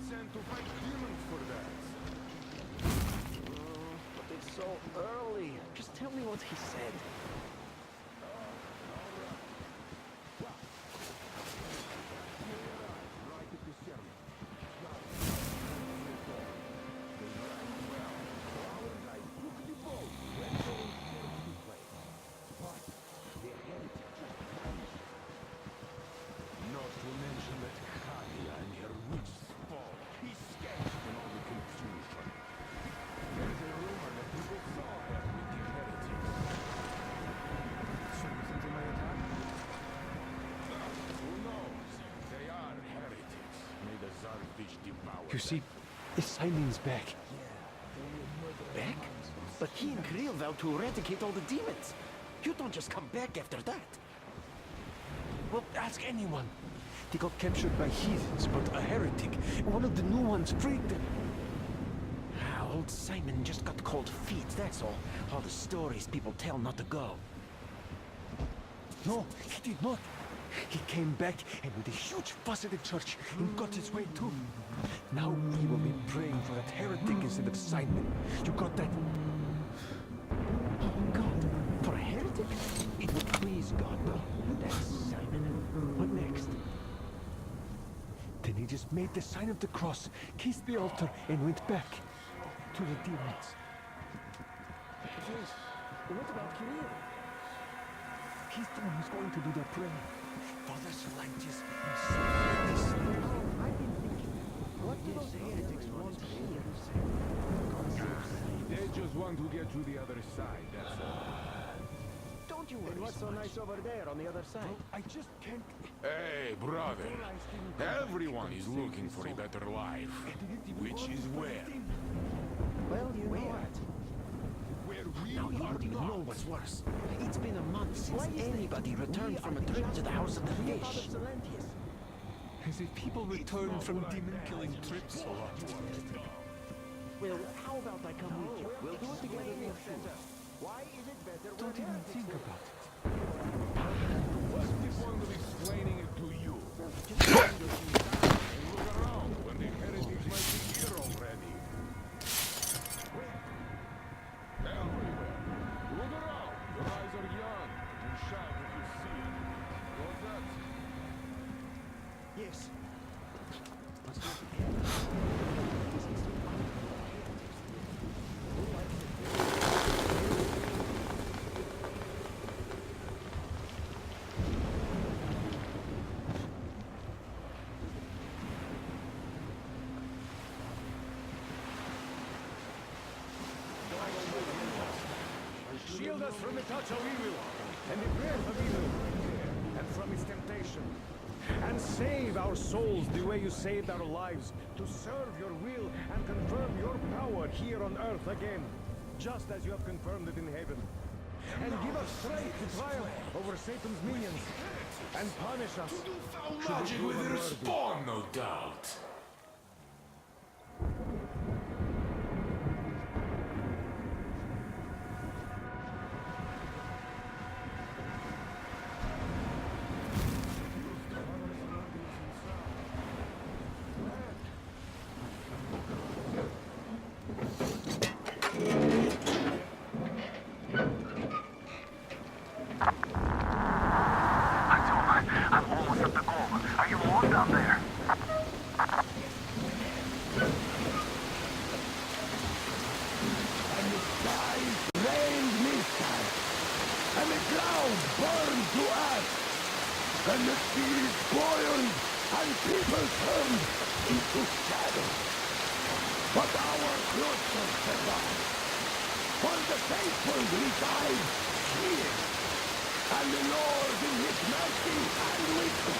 sent to fight demons for that. But it's so early. Just tell me what he said. Not to mention that Khadia and her witch spawn he sketched in all the confusion. There's a rumor that people saw her with the heretics. So you think they might attack? Who knows? They are heretics. May the Zarfish devour You see, Simon's back. Back? But he and Kriel vowed to eradicate all the demons. You don't just come back after that. Well, ask anyone. They got captured by heathens, but a heretic, one of the new ones, freed them. Old Simon just got cold feet, that's all. All the stories people tell not to go. No, he did not. He came back and with a huge fuss at the church and got his way too. Now we will be praying for that heretic instead of Simon. You got that? Oh, God. For a heretic? It would please God, though. That's Simon. What next? Then he just made the sign of the cross, kissed the altar, and went back to the demons. Yes. What about Kriel? He's the one who's going to do the praying. Father Solantis Oh, I've been thinking. What do those heretics want here? They just want to get to the other side, that's all. Don't you worry. What's so nice over there on the other side? I just can't... Hey, brother. Everyone is looking for a better life. Which is where? Well, you know what? Where we Now you are don't even not. know what's worse. It's been a month since anybody returned from a trip to the House of the Fish. As if people return from demon-killing trips. Well, how about I come with you? We'll do it together in the center. Why is it better? Don't even think about it. What's the point of explaining it to you? Just look around when the heretics might be here already. Everywhere. Look around. Your eyes are young. You shout if you see it. What's that? Yes. Shield us from the touch of evil, and the breath of evil, and from its temptation. And save our souls the way you saved our lives, to serve your will and confirm your power here on earth again, just as you have confirmed it in heaven. And give us strength to triumph over Satan's minions, and punish us. To do foul should we magic prove with their unworthy. spawn, no doubt. I'm almost at the goal. Are you almost down there? And the skies rained mist, and the clouds burned to ash, and the seas boiled, and people turned into shadow. But our cloisters survived, for the faithful reside here, and the Lord in his mercy and wisdom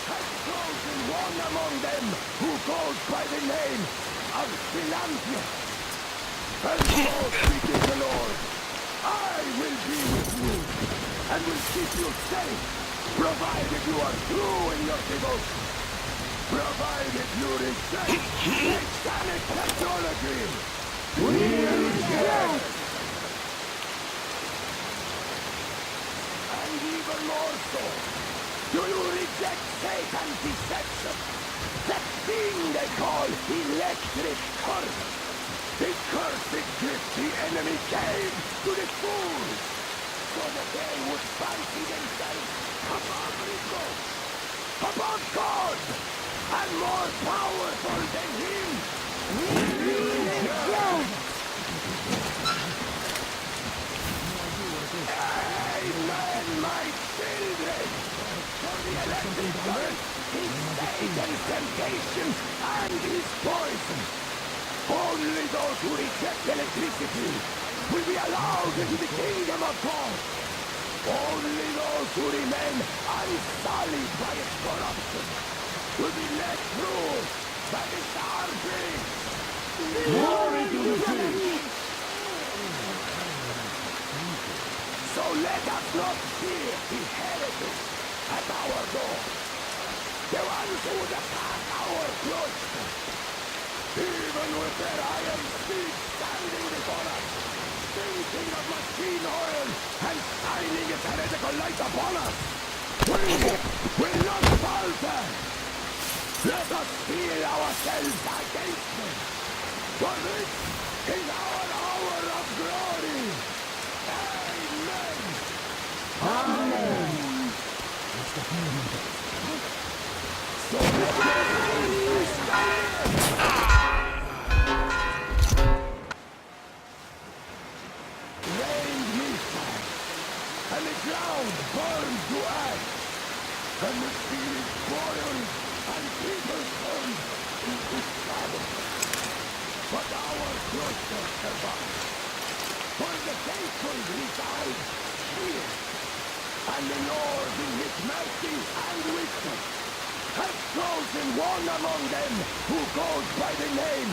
has chosen one among them who goes by the name of Silantius. And so speaketh the Lord, I will be with you, and will keep you safe, provided you are true in your devotion, provided you reject satanic technology. We reject! And even more so, do you reject Satan's deception? That thing they call electric curse. The cursed gift the enemy gave to the fools, so that they would fancy themselves above Rico, above God, and more powerful than him. Amen, my children! For the electric current is Satan's temptation and his poison. Only those who reject electricity will be allowed into the kingdom of God. Only those who remain unsullied by its corruption will be let through by the star beings. Glory to the King! So let us not fear the heretics at our door, the ones who would attack our cloister. Even with their iron feet standing before us, thinking of machine oil and shining its heretical light upon us, we will not falter. Let us steel ourselves against them, for this is our hour of glory. Amen. Amen. So let us stand. Rained missile, and the ground burned to ash, and the sea boiled, and people turned into shadow. But our cloister survived, for the faithful reside here, and the Lord in his mercy and wisdom has chosen one among them who goes by the name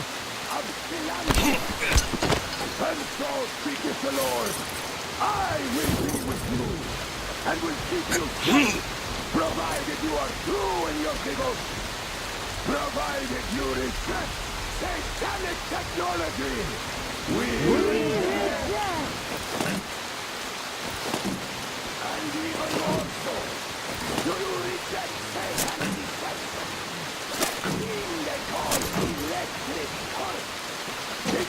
of Silanus. And so speaketh the Lord, I will be with you, and will keep you safe, provided you are true in your devotion, provided you reject satanic technology. We reject. And even more so, do you reject satanic deception? That thing they call electric current. The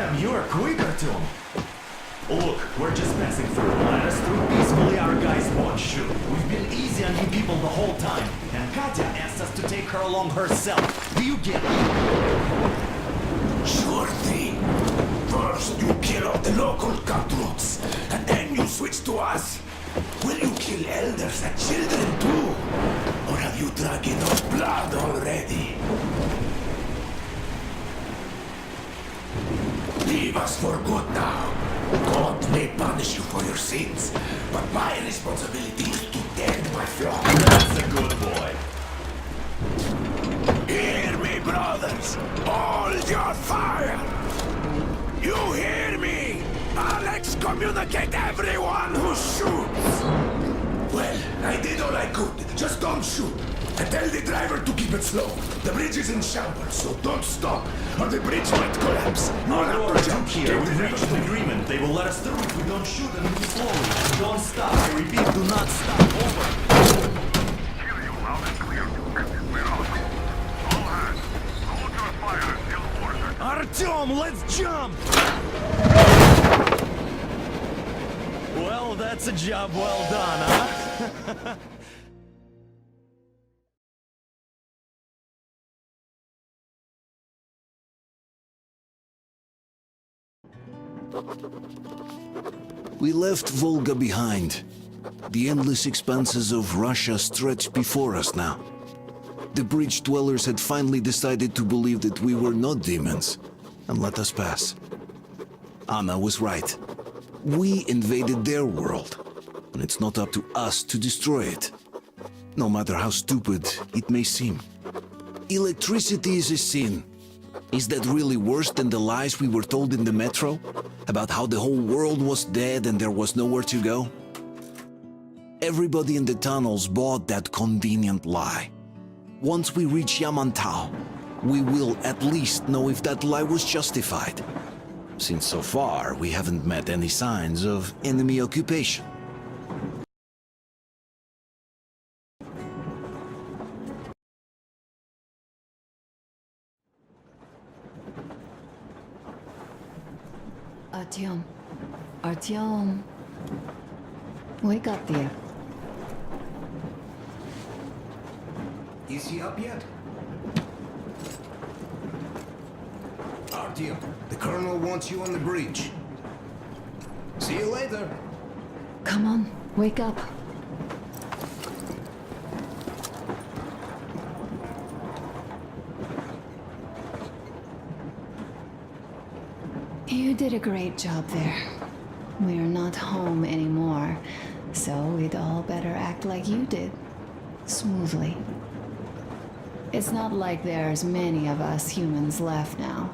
Damn, you're quick, Artyom. Look, we're just passing through. Let us through peacefully, our guys won't shoot. We've been easy on you people the whole time, and Katya asked us to take her along herself. Do you get it? Sure thing. First you kill off the local cutthroats, and then you switch to us. Will you kill elders and children too? Or have you drunk enough blood already? Leave us for good now. God may punish you for your sins, but my responsibility is to tend my flock. That's a good boy. Hear me, brothers! Hold your fire! You hear me? I'll excommunicate everyone who shoots! Well, I did all I could. Just don't shoot. And tell the driver to keep it slow. The bridge is in shambles, so don't stop, or the bridge might collapse. Our Duke here, we've reached an agreement. They will let us through if we don't shoot and move slowly. Don't stop. I repeat, do not stop. Over. Hear you loud and clear, Duke. We're out. All hands, hold your fire until ordered. Artyom, let's jump! Well, that's a job well done, huh? We left Volga behind. The endless expanses of Russia stretched before us now. The bridge dwellers had finally decided to believe that we were not demons and let us pass. Anna was right. We invaded their world, and it's not up to us to destroy it, no matter how stupid it may seem. Electricity is a sin. Is that really worse than the lies we were told in the metro? About how the whole world was dead and there was nowhere to go? Everybody in the tunnels bought that convenient lie. Once we reach Yamantau, we will at least know if that lie was justified. Since so far, we haven't met any signs of enemy occupation. Artyom. Artyom. Wake up, dear. Is he up yet? Artyom, the colonel wants you on the bridge. See you later. Come on, wake up. You did a great job there. We're not home anymore, so we'd all better act like you did. Smoothly. It's not like there's many of us humans left now.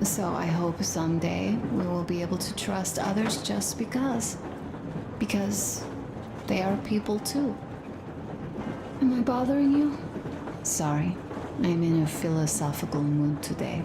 So I hope someday we will be able to trust others just because. Because they are people too. Am I bothering you? Sorry, I'm in a philosophical mood today.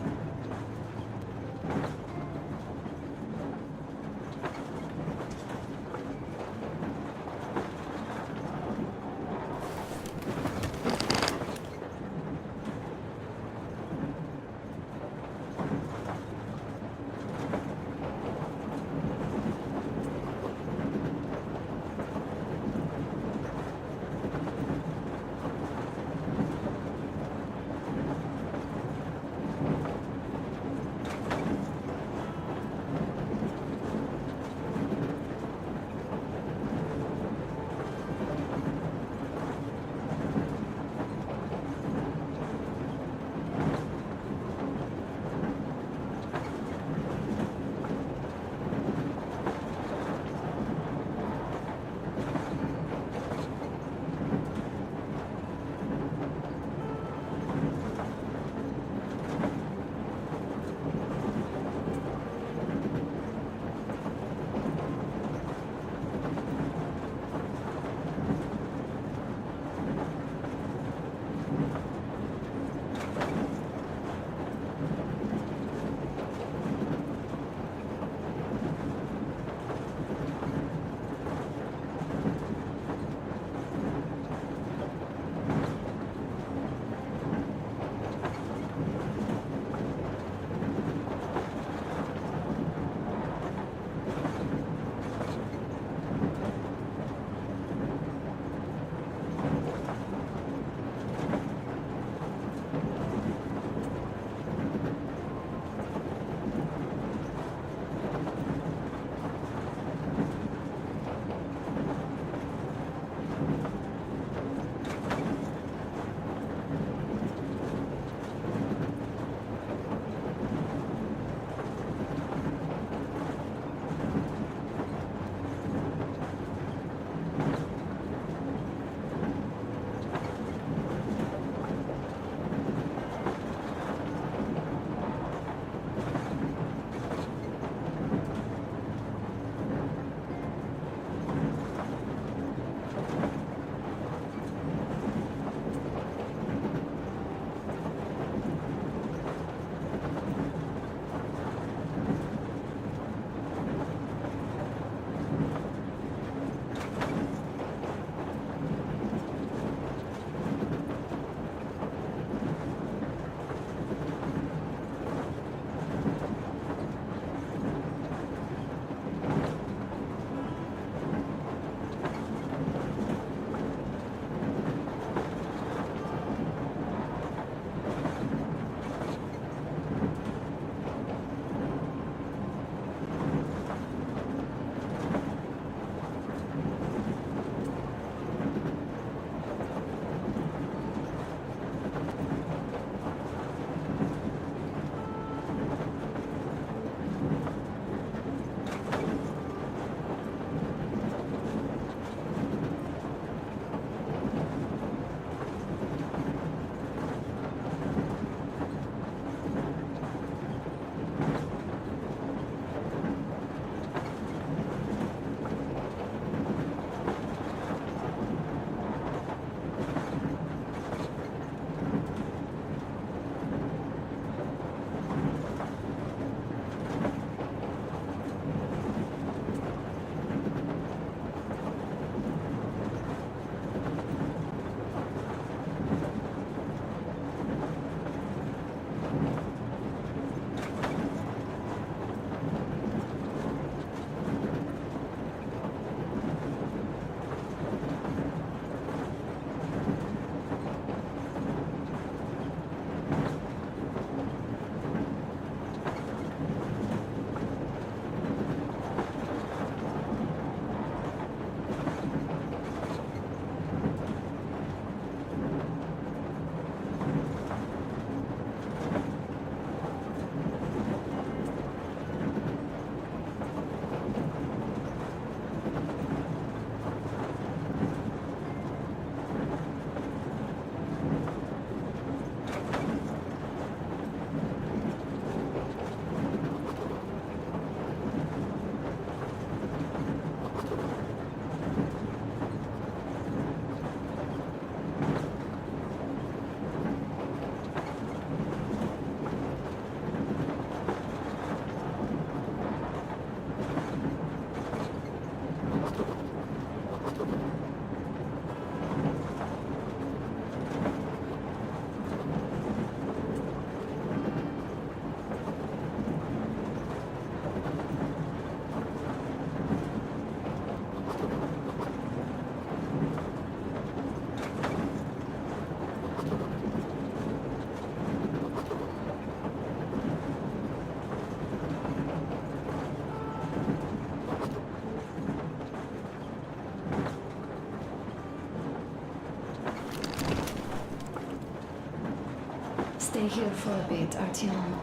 stay here for a bit, Artyom.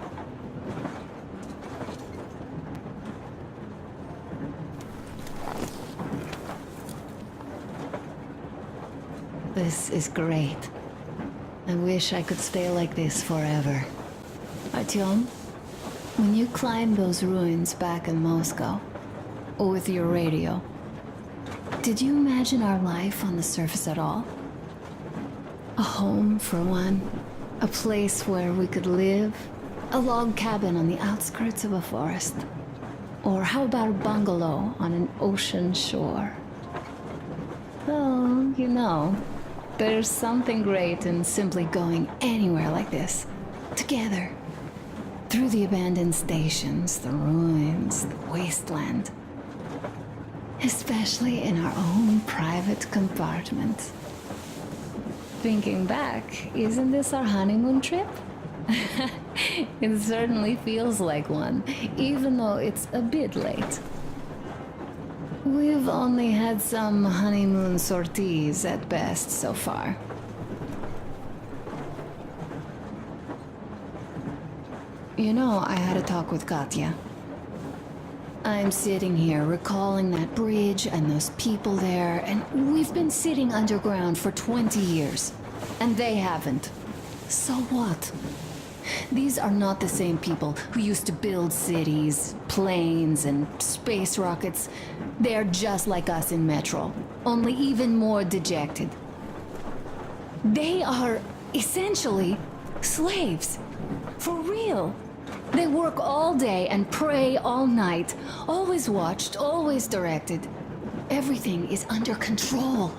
This is great. I wish I could stay like this forever. Artyom, when you climbed those ruins back in Moscow, with your radio, did you imagine our life on the surface at all? A home, for one. A place where we could live. A log cabin on the outskirts of a forest. Or how about a bungalow on an ocean shore? Well, you know, there's something great in simply going anywhere like this. Together. Through the abandoned stations, the ruins, the wasteland. Especially in our own private compartment. Thinking back, isn't this our honeymoon trip? It certainly feels like one, even though it's a bit late. We've only had some honeymoon sorties at best so far. You know, I had a talk with Katya. I'm sitting here recalling that bridge and those people there, and we've been sitting underground for 20 years. And they haven't. So what? These are not the same people who used to build cities, planes, and space rockets. They're just like us in Metro, only even more dejected. They are essentially slaves. For real. They work all day and pray all night. Always watched, always directed. Everything is under control.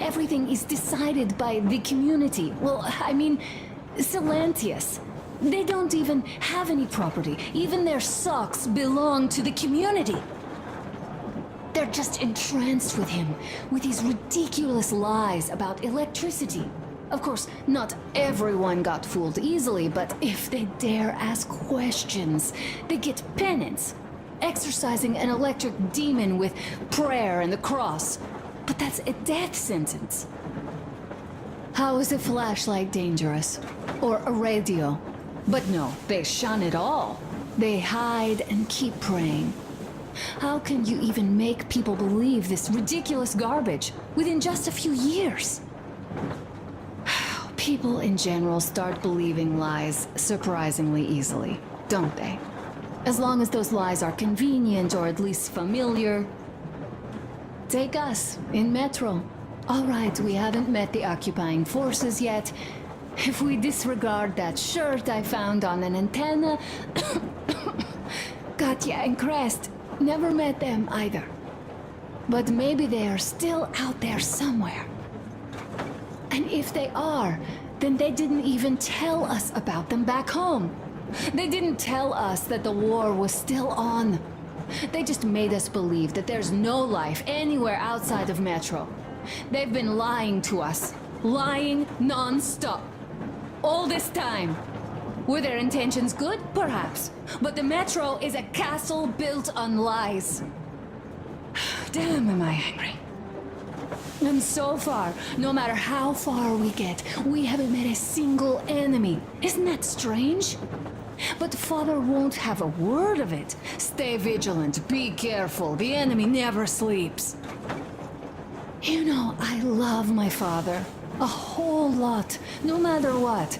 Everything is decided by the community. Well, I mean, Silantius. They don't even have any property. Even their socks belong to the community. They're just entranced with him, with these ridiculous lies about electricity. Of course, not everyone got fooled easily, but if they dare ask questions, they get penance. Exorcising an electric demon with prayer and the cross. But that's a death sentence. How is a flashlight dangerous? Or a radio? But no, they shun it all. They hide and keep praying. How can you even make people believe this ridiculous garbage within just a few years? People in general start believing lies surprisingly easily, don't they? As long as those lies are convenient or at least familiar. Take us, in Metro. All right, we haven't met the occupying forces yet. If we disregard that shirt I found on an antenna... Katya and Crest, never met them either. But maybe they are still out there somewhere. And if they are, then they didn't even tell us about them back home. They didn't tell us that the war was still on. They just made us believe that there's no life anywhere outside of Metro. They've been lying to us. Lying non-stop. All this time. Were their intentions good? Perhaps. But the Metro is a castle built on lies. Damn, am I angry. And so far, no matter how far we get, we haven't met a single enemy. Isn't that strange? But Father won't have a word of it. Stay vigilant, be careful, the enemy never sleeps. You know, I love my father. A whole lot, no matter what.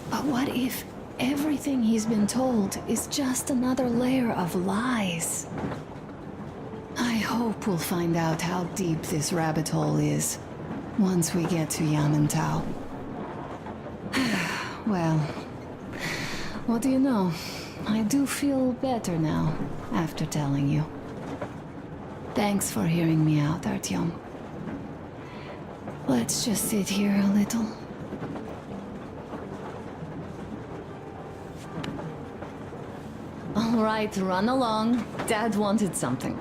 But what if everything he's been told is just another layer of lies? I hope we'll find out how deep this rabbit hole is once we get to Yamantau. Well, what do you know? I do feel better now after telling you. Thanks for hearing me out, Artyom. Let's just sit here a little. All right, run along. Dad wanted something.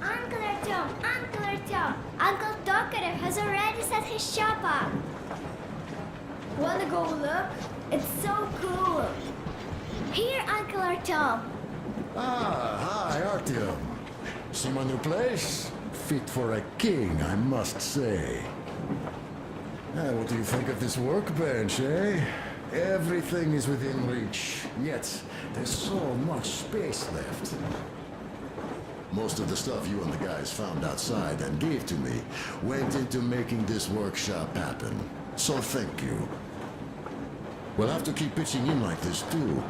Uncle Artyom, Uncle Tokarev has already finished shop up. Wanna go look? It's so cool. Here, Uncle Artyom. Ah, hi, Artyom. See my new place? Fit for a king, I must say. What do you think of this workbench, eh? Everything is within reach, yet there's so much space left. Most of the stuff you and the guys found outside and gave to me went into making this workshop happen. So thank you. We'll have to keep pitching in like this too.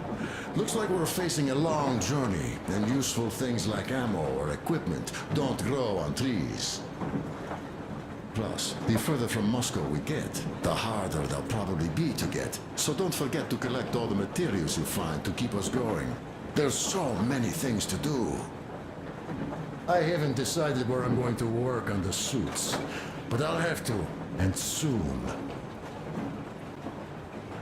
Looks like we're facing a long journey, and useful things like ammo or equipment don't grow on trees. Plus, the further from Moscow we get, the harder they'll probably be to get. So don't forget to collect all the materials you find to keep us going. There's so many things to do. I haven't decided where I'm going to work on the suits, but I'll have to, and soon.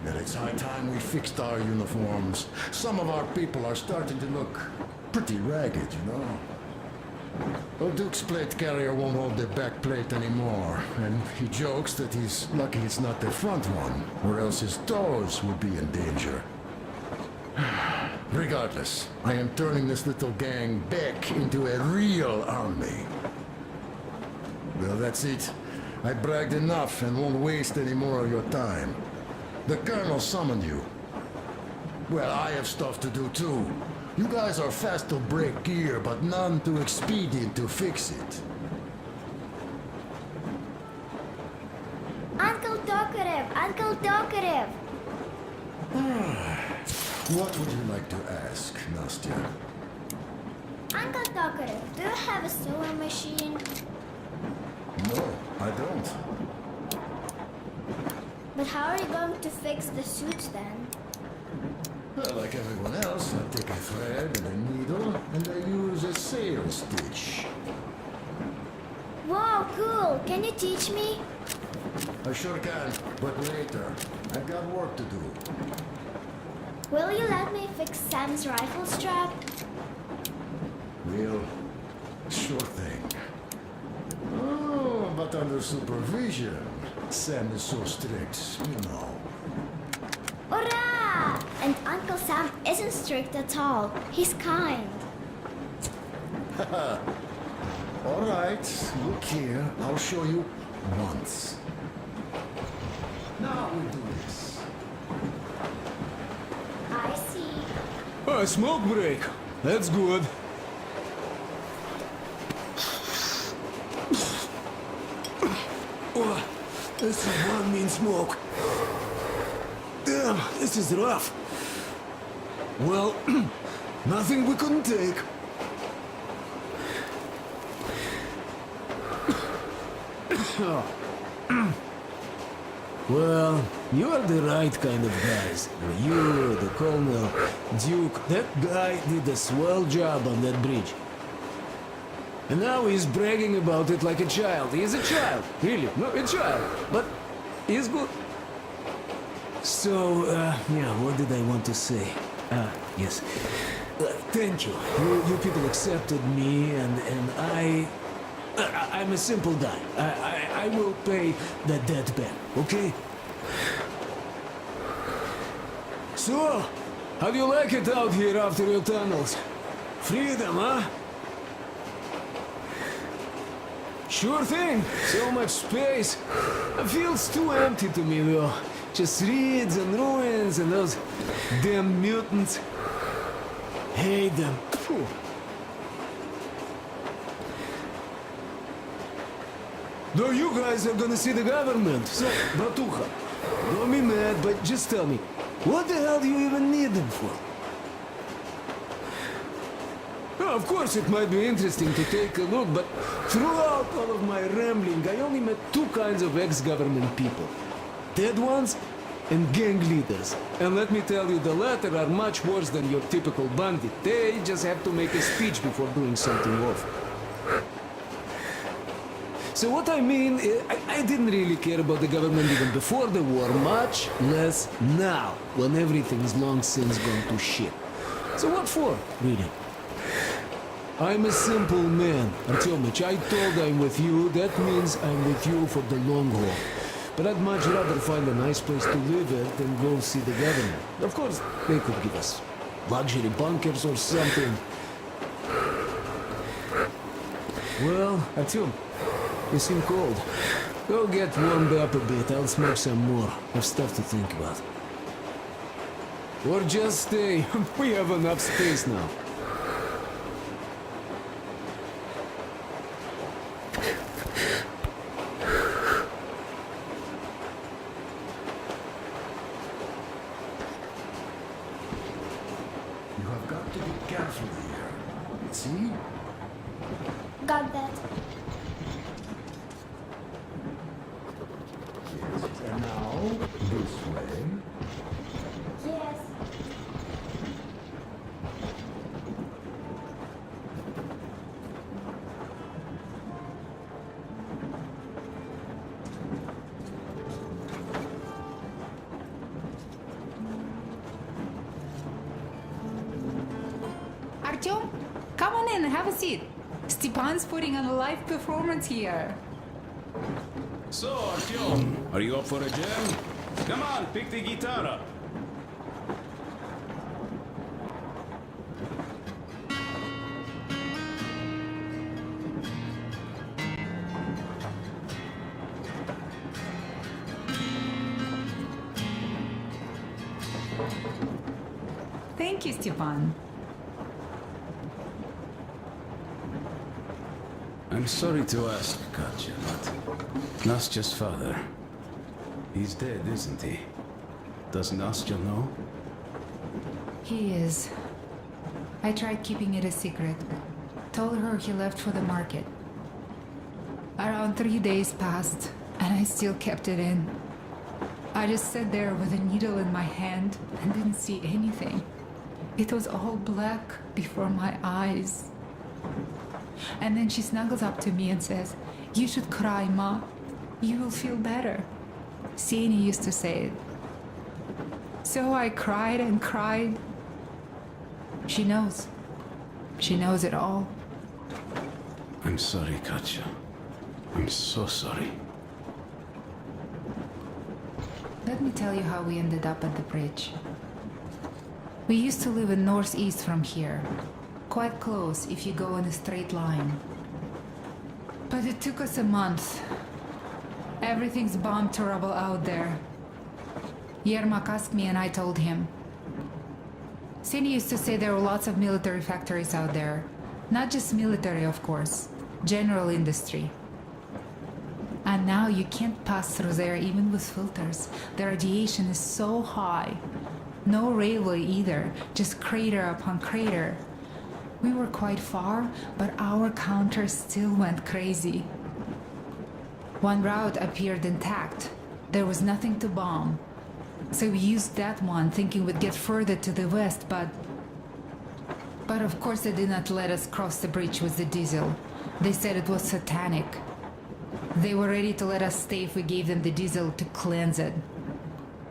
And it's high time we fixed our uniforms. Some of our people are starting to look pretty ragged, you know? Duke's plate carrier won't hold the back plate anymore, and he jokes that he's lucky it's not the front one, or else his toes would be in danger. Regardless, I am turning this little gang back into a real army. Well, that's it. I bragged enough and won't waste any more of your time. The Colonel summoned you. Well, I have stuff to do too. You guys are fast to break gear, but none too expedient to fix it. Uncle Tokarev! Uncle Tokarev! What would you like to ask, Nastya? Uncle Tokarev, do you have a sewing machine? No, I don't. But how are you going to fix the suits then? Well, like everyone else, I take a thread and a needle, and I use a sail stitch. Wow, cool! Can you teach me? I sure can, but later. I've got work to do. Will you let me fix Sam's rifle strap? Well, sure thing. Oh, but under supervision. Sam is so strict, you know. Hurrah! And Uncle Sam isn't strict at all. He's kind. All right, look here. I'll show you once. Now we do this. I see. A smoke break. That's good. Oh, this is one mean smoke. Damn, this is rough. Well, nothing we couldn't take. Well, you are the right kind of guys. You, the Colonel, Duke, that guy did a swell job on that bridge. And now he's bragging about it like a child. He is a child, really, no, a child. But he's good. So, yeah, what did I want to say? Yes. Thank you. You people accepted me, and I'm a simple guy. I will pay the debt back, okay? So, how do you like it out here after your tunnels? Freedom, huh? Sure thing. So much space. It feels too empty to me, though. Just reeds and ruins and those damn mutants. Hate them. Phew. Though you guys are gonna see the government. So, Bratuха, don't be mad, but just tell me, what the hell do you even need them for? Well, of course, it might be interesting to take a look, but throughout all of my rambling, I only met two kinds of ex-government people. Dead ones and gang leaders. And let me tell you, the latter are much worse than your typical bandit. They just have to make a speech before doing something awful. So what I mean, I didn't really care about the government even before the war, much less now, when everything's long since gone to shit. So what for, really? I'm a simple man, Artyomich. I told I'm with you. That means I'm with you for the long haul. But I'd much rather find a nice place to live at than go see the governor. Of course, they could give us luxury bunkers or something. Well, Artyom, you seem cold. Go get warmed up a bit. I'll smoke some more. Have stuff to think about. Or just stay. We have enough space now. You have got to be careful here. See? Got that. Yes. And now, this way. Yes. Artyom, come on in, have a seat. Stepan's putting on a live performance here. So, Artyom, are you up for a jam? Come on, pick the guitar up. Thank you, Stepan. I'm sorry to ask, Katya, but Nastya's father, he's dead, isn't he? Does Nastya know? He is. I tried keeping it a secret. Told her he left for the market. Around 3 days passed, and I still kept it in. I just sat there with a needle in my hand and didn't see anything. It was all black before my eyes. And then she snuggles up to me and says, "You should cry, Ma. You will feel better." Seni used to say it. So I cried and cried. She knows. She knows it all. I'm sorry, Katya. I'm so sorry. Let me tell you how we ended up at the bridge. We used to live in northeast from here. Quite close if you go in a straight line. But it took us a month. Everything's bombed to rubble out there. Yermak asked me and I told him. Seni used to say there were lots of military factories out there. Not just military, of course. General industry. And now you can't pass through there even with filters. The radiation is so high. No railway either, just crater upon crater. We were quite far, but our counter still went crazy. One route appeared intact. There was nothing to bomb. So we used that one, thinking we'd get further to the west, but of course they did not let us cross the bridge with the diesel. They said it was satanic. They were ready to let us stay if we gave them the diesel to cleanse it.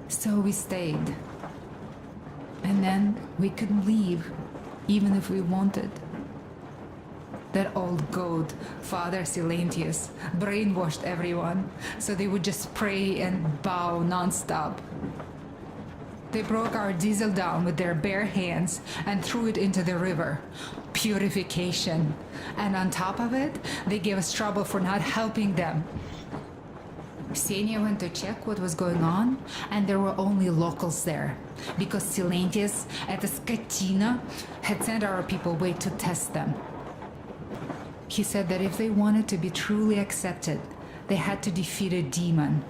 So we stayed. And then we couldn't leave, even if we wanted. That old goat, Father Silentius, brainwashed everyone, so they would just pray and bow non-stop. They broke our diesel down with their bare hands and threw it into the river. Purification. And on top of it, they gave us trouble for not helping them. Ksenia went to check what was going on, and there were only locals there, because Silentius at the Skatina had sent our people away to test them. He said that if they wanted to be truly accepted, they had to defeat a demon.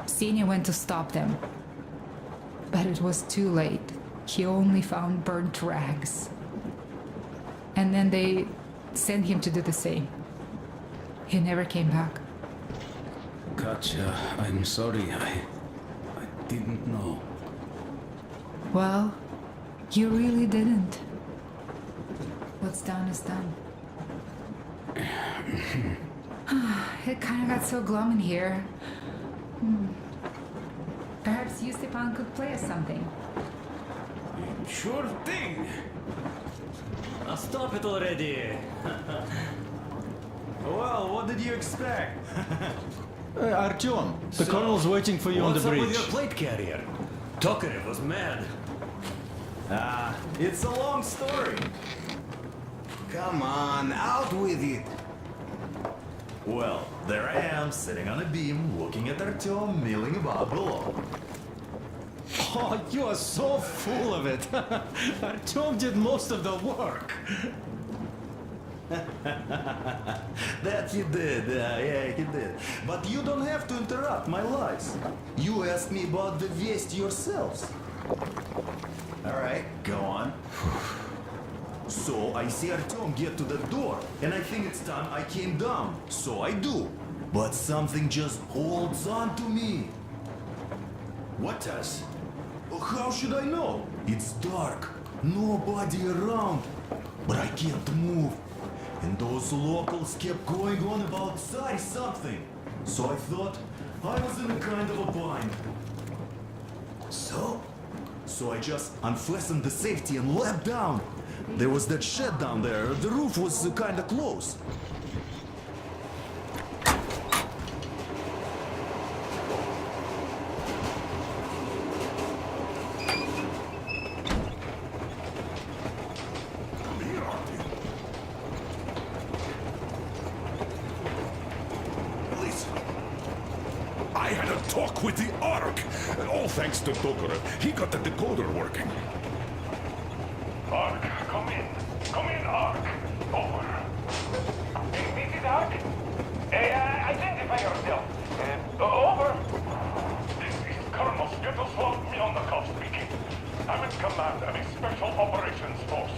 Ksenia went to stop them. But it was too late. He only found burnt rags. And then they sent him to do the same. He never came back. Katya, I'm sorry. I didn't know. Well, you really didn't. What's done is done. It kind of got so glum in here. Perhaps you, Stepan, could play us something. Sure thing. Now stop it already. Well, what did you expect? Artyom, the colonel's waiting for you on the What's up bridge. with your plate carrier? Tokarev was mad. Ah, it's a long story. Come on, out with it. Well, there I am, sitting on a beam, looking at Artyom milling about below. Oh, you are so full of it. Artyom did most of the work. That he did, yeah, he did. But you don't have to interrupt my lies. You asked me about the Vest yourselves. Alright, go on. So I see Artyom get to the door, and I think it's time I came down. So I do. But something just holds on to me. What does? How should I know? It's dark, nobody around. But I can't move. And those locals kept going on about Tsar something. So I thought I was in a kind of a bind. So I just unfastened the safety and leapt down. There was that shed down there. The roof was kind of close. Listen. I had a talk with the Ark. All thanks to Tokarev. He got the decoder working. Ark, come in. Come in, Ark. Over. This is Ark. Identify yourself. Over. This is Colonel Skittleswap Mjolnirkov speaking. I'm in command of a special operations force.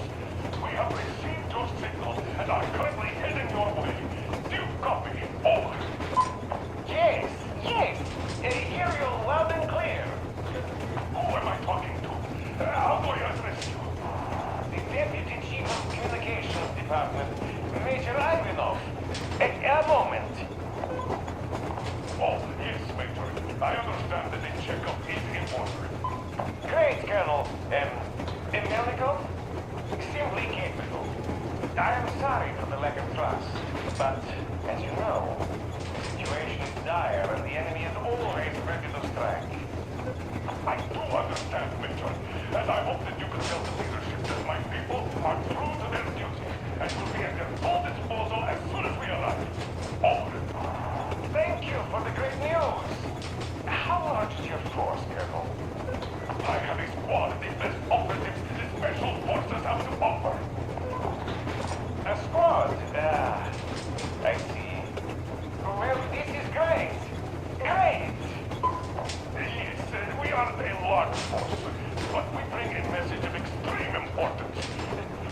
We have received your signal and are currently heading your way. Do you copy? Over. Yes. Hear you loud and clear. Who am I talking to? How do I address you? The Deputy Chief of Communications Department, Major Ivanov. A moment. Oh, yes, Major. I understand that the checkup is in order. Great, Colonel. Melnikov? Simply capable. I am sorry for the lack of trust, but, as you know, the situation is dire and the enemy is always ready to strike. I do understand, Major, and I hope that you can tell the leadership that my people are true to their duty and will be at their full disposal as soon as we arrive. Over. Thank you for the great news. How large is your force, Colonel? I have a squad of the best operatives the special forces have to offer. A squad? I see. Well, this is great. Great! Yes, we aren't a large force, but we bring a message of extreme importance.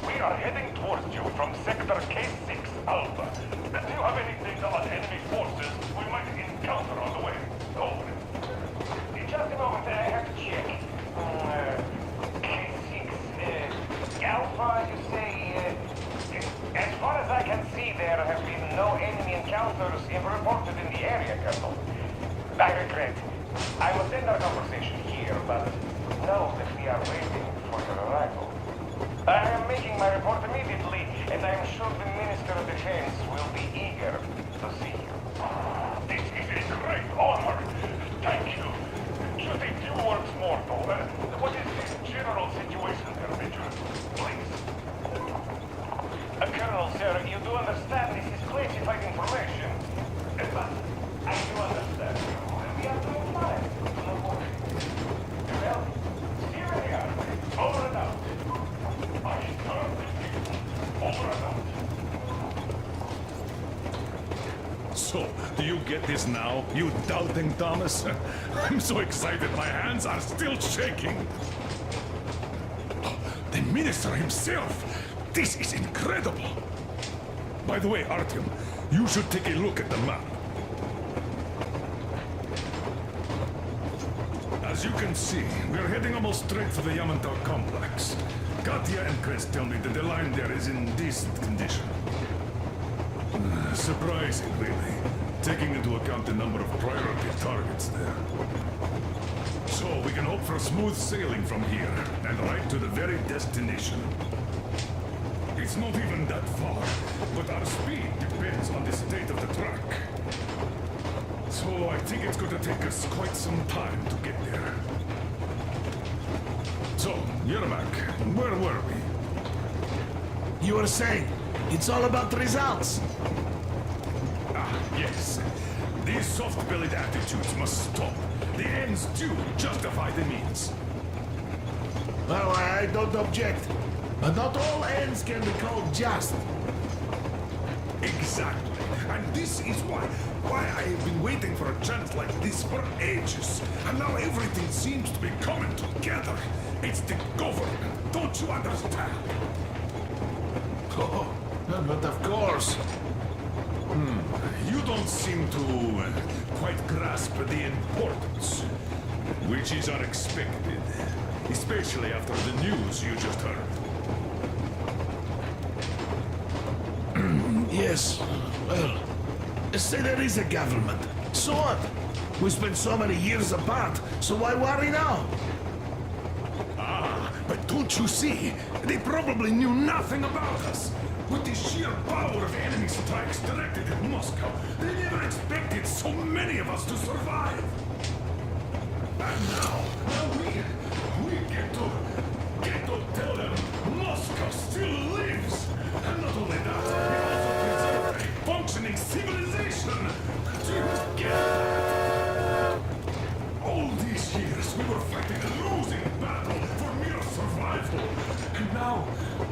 We are heading towards you from Sector K6 Alpha. Do you have any data on enemy forces we might encounter on the way? Over. Just a moment, I have to check. K6 Alpha, you say? As far as I can see, there have been no enemy encounters reported in the area, Colonel. I regret. I must end our conversation here, but know that we are waiting for your arrival. I am making my report immediately, and I am sure the Minister of Defense will be eager to see you. This is a great honor. Thank you. Just a few words more, though. What is the general situation there, Major? Please. Colonel, sir, you do understand this is classified information. But I do understand. We are doing fine. Well, here we are. Over and out. I turn the people. Over and out. So, do you get this now, you doubting Thomas? I'm so excited my hands are still shaking. The minister himself! This is incredible! By the way, Artyom, you should take a look at the map. As you can see, we're heading almost straight for the Yamantau complex. Katya and Chris tell me that the line there is in decent condition. Surprising, really, taking into account the number of priority targets there. So we can hope for smooth sailing from here, and right to the very destination. It's not even that far, but our speed depends on the state of the truck. So I think it's going to take us quite some time to get there. So, Yermak, where were we? You were saying, it's all about results. Ah, yes. These soft-bellied attitudes must stop. The ends do justify the means. Well, I don't object. But not all ends can be called just. Exactly. And this is why I have been waiting for a chance like this for ages. And now everything seems to be coming together. It's the government. Don't you understand? Oh, but of course. You don't seem to quite grasp the importance, which is unexpected, especially after the news you just heard. Yes. Well, say there is a government. So what? We spent so many years apart, so why worry now? Ah, but don't you see? They probably knew nothing about us. With the sheer power of enemy strikes directed at Moscow, they never expected so many of us to survive. And now we get to tell them Moscow still lives. And not only that, we also preserve a functioning civilization. Do you get that? All these years we were fighting a losing battle for mere survival.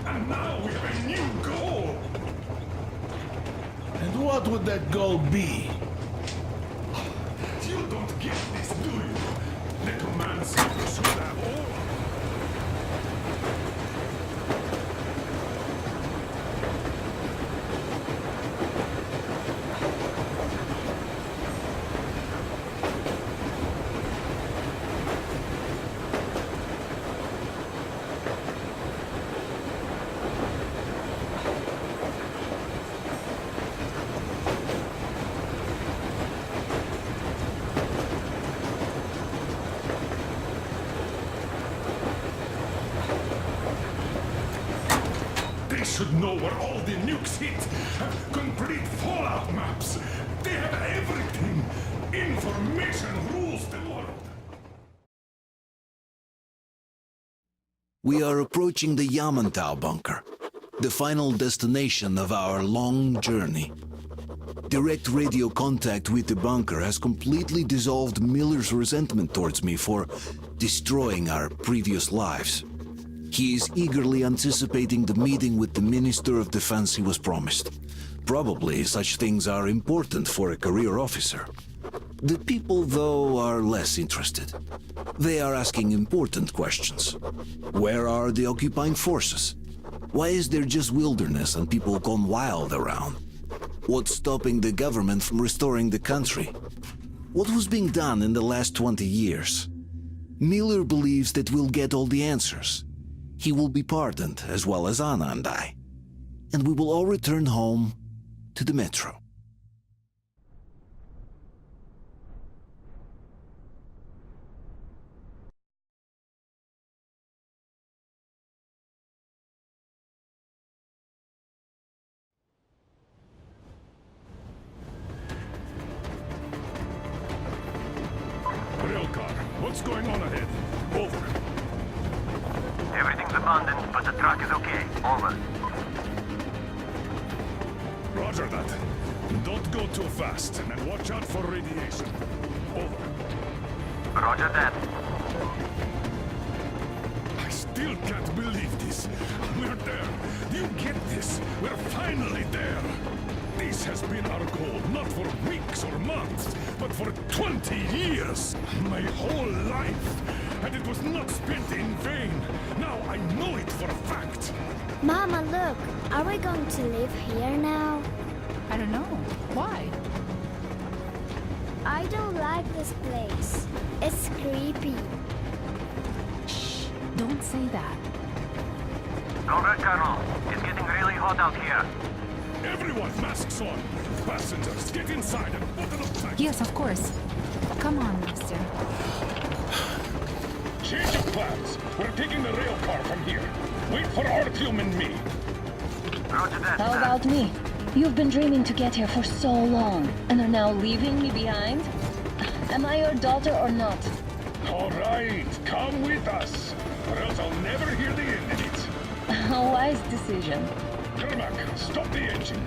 And now we have a new goal. And what would that goal be? You don't get this, do you? The command center should have all. They should know where all the nukes hit. Complete fallout maps. They have everything. Information rules the world. We are approaching the Yamantau bunker, the final destination of our long journey. Direct radio contact with the bunker has completely dissolved Miller's resentment towards me for destroying our previous lives. He is eagerly anticipating the meeting with the Minister of Defense he was promised. Probably such things are important for a career officer. The people, though, are less interested. They are asking important questions. Where are the occupying forces? Why is there just wilderness and people gone wild around? What's stopping the government from restoring the country? What was being done in the last 20 years? Miller believes that we'll get all the answers. He will be pardoned, as well as Anna and I. And we will all return home to the metro. Railcar, what's going on ahead? Over. Everything's abandoned, but the truck is okay. Over. Roger that. Don't go too fast, and watch out for radiation. Over. Roger that. I still can't believe this. We're there. Do you get this? We're finally there. This has been our goal, not for weeks or months, but for 20 years. My whole life. And it was not spent in vain. Now I know it for a fact. Mama, look. Are we going to live here now? I don't know. Why? I don't like this place. It's creepy. Shh. Don't say that. Over, Colonel. It's getting really hot out here. Everyone, masks on. Passengers, get inside and button up tight. Yes, of course. Come on, Master. plans. We're taking the rail car from here. Wait for Artyom and me. How about me? You've been dreaming to get here for so long, and are now leaving me behind? Am I your daughter or not? All right, come with us, or else I'll never hear the end of it. A wise decision. Kermak, stop the engine.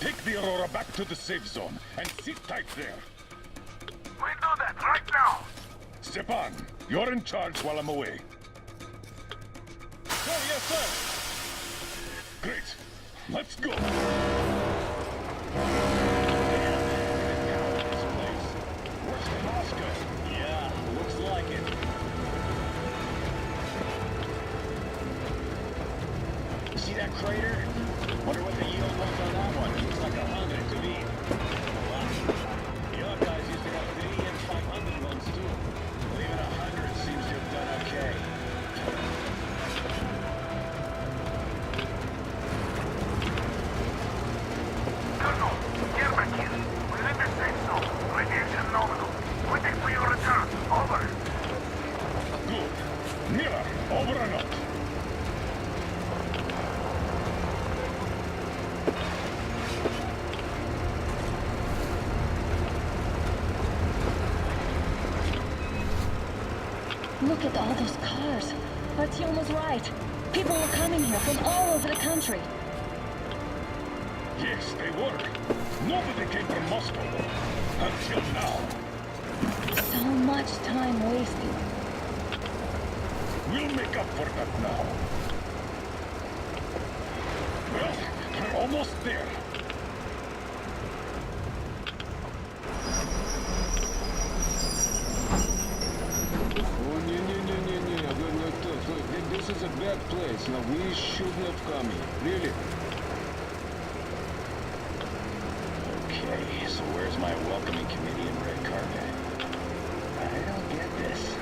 Take the Aurora back to the safe zone and sit tight there. We do that right now. Stepan, you're in charge while I'm away. Sir, yes, sir. Great. Let's go. Worse than Moscow. Yeah, looks like it. See that crater? Wonder what the yield was on that one. Looks like 100 to me. Wow. The other guys used to have 50 and 500 ones too. But even 100 seems to have done okay. Colonel, Yermakin, we're in the safe zone. Radiation nominal. Waiting for your return. Over. Good. Miller, over and out. Look at all those cars. Artyom was right. People were coming here from all over the country. Yes, they were. Nobody came from Moscow, though. Until now. So much time wasted. We'll make up for that now. Well, we're almost there. Oh, look, this is a bad place. Now, we shouldn't have come here. Really? Okay, so where's my welcoming committee and red carpet? I don't get this.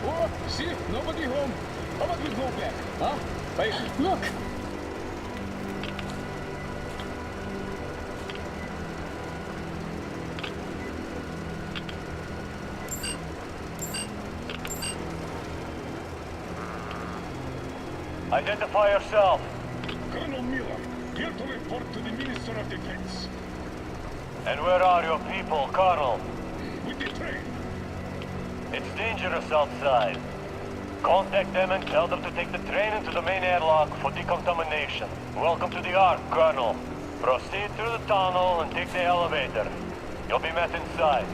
Oh, see? Nobody home. How about we go back? Huh? Hey. Look! Identify yourself. Colonel Miller, here to report to the Minister of Defense. And where are your people, Colonel? With the train. It's dangerous outside. Contact them and tell them to take the train into the main airlock for decontamination. Welcome to the Ark, Colonel. Proceed through the tunnel and take the elevator. You'll be met inside.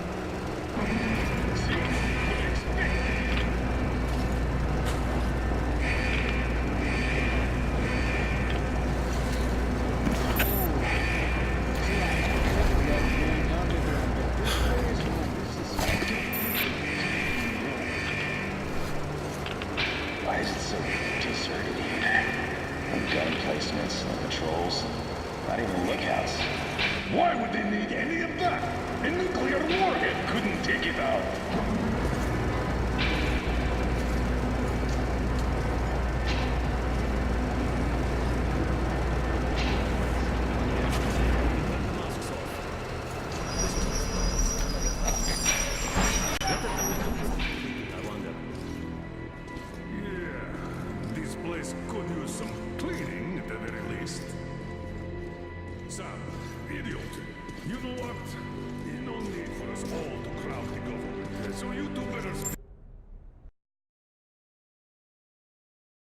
Why is it so deserted here? No gun placements, no patrols, not even lookouts. Why would they need any of that? A nuclear warhead couldn't take it out. This place could use some cleaning at the very least. Sam, idiot, you know what? No need for us all to crowd the government, so you two